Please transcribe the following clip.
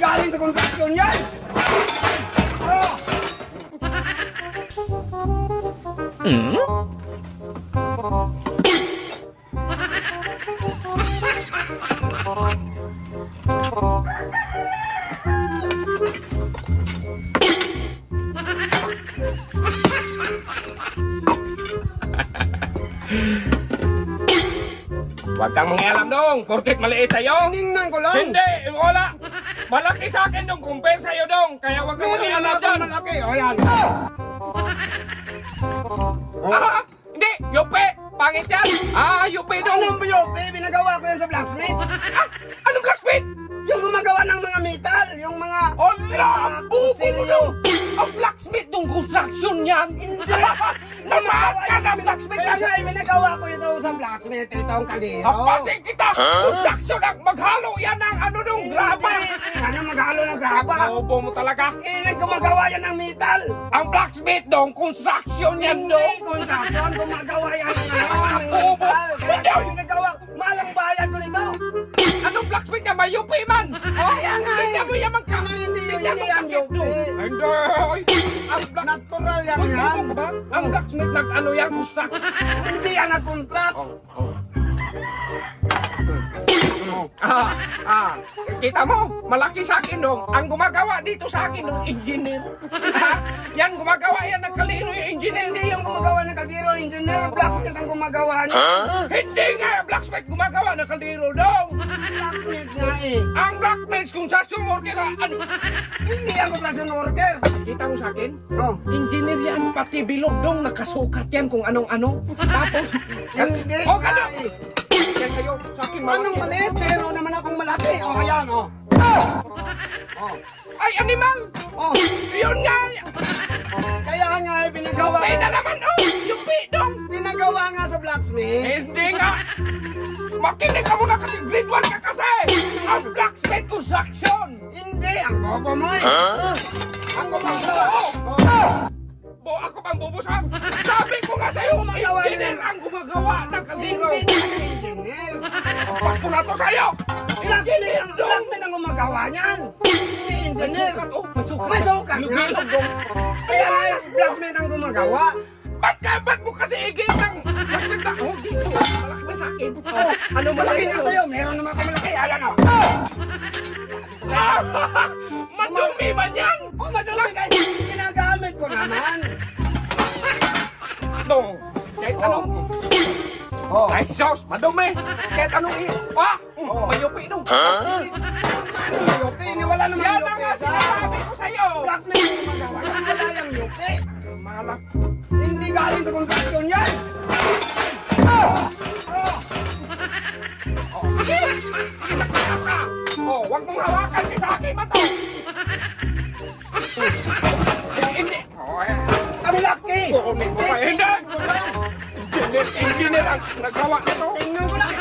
galing sa construction yan! Oh! Huwag kang mangialam dong, porket maliit sa'yo. Tingnan ko lang! Hindi, wala. Malaki sa akin dong, compare sa'yo dong. Kaya huwag kang mangialam dyan. Malaki! O yan! Ah, hindi, yupi. Pangit yan. Ah, yupi dong. Anong buyote? Binagawa ko yan sa blacksmith! Ah, anong blacksmith? Yung gumagawa ng mga metal! Yung mga... Ala, buko mo kutsilyo. dong. Ang blacksmith dong, construction yan. Nasaan ka na blacksmith Kaya yan? nga, binagawa ko ito sa blacksmith, itong kaliro. Hapasin kita. Construction ang maghalo yan ng ano dong, graba. Ano maghalo ng graba? Bobo mo talaga. Gumagawa yan ng metal! Ang blacksmith dong, construction yan Hindi, dong. construction, gumagawa yan ng ng Bobo. metal! Kaya Hindi. binagawa, malang bayan ko nito! Anong blacksmith niya? May yupi man. Kaya nga eh. Tingnan mo yaman ka. Hindi Tingnan mo yan bakit yupi. dong. Hindi. Oy, ang blacksmith. Natural yan Bobo yan! ka ba? Ang blacksmith nag-ano yan, construct. Hindi yan nag-construct! Kita mo, malaki sa akin dong. Ang gumagawa dito sa akin dong, engineer. Yan, gumagawa yan ng kaliro yung engineer. Hindi yung gumagawa ng kaliro, engineer, blacksmith ang gumagawa niya! Hindi nga, blacksmith gumagawa ng kaliro dong. Blacksmith nga eh! Ang blacksmith kung sa worker na, ano? Hindi ang construction worker! Kita mo sa akin? Oh, Engineer yan, pati bilog dong, nakasukat yan kung anong-ano. Tapos, hindi oh, nga gano'n. eh! Yan kayo, sa akin Anong maliit? Pero naman akong malaki! Oh, ayan oh! Oh, Ay, animal! oh! Yun nga! Kaya nga eh, binagawa May na naman, oh! Yung dong! Binagawa nga sa blacksmith! Hindi nga! Makinig ka muna kasi grade 1 ka kasi! Ang blacksmith construction! Hindi! Ang bobo mo eh! Ako bang bobo? Bo, ako bang bobo sa... Sabi ko nga sa'yo, Gumagawa engineer ang gumagawa ng kaliro! Hindi ka na engineer! Pasko na to sa'yo! Engineer dong! Blacksmith ang gumagawa niyan! Hindi engineer! Masukat. May sukat nga! Lubilog dong! Kaya nga blacksmith ang gumagawa! Ba't mo kasi igay ng... Bakit na? Oh, dito. Malaki ba sa akin? Oh, ano Malaki nga yun? sa'yo! Meron naman ako malaki! Ayan o! Ah! Madumi man yan! Oh, madumi ka! Ginagamit ko naman! Dong! Kahit anong... Oh! Ay, sos! Madumi! Kahit anong... Ah! Mayupi dong! Ano yung yupi? Wala naman Yan yupi na nga sa... sinasabi ko sa'yo! Blacksmith ang gumagawa! Wala yung yupi! Malak. Hindi galing sa construction yan! Oh, wag mong hawakan kasi sa akin man to! Hindi! Oh, Ang laki! kukunin mo pa. Hindi! Engineer ang nagawa nito! Tingnan ko lang!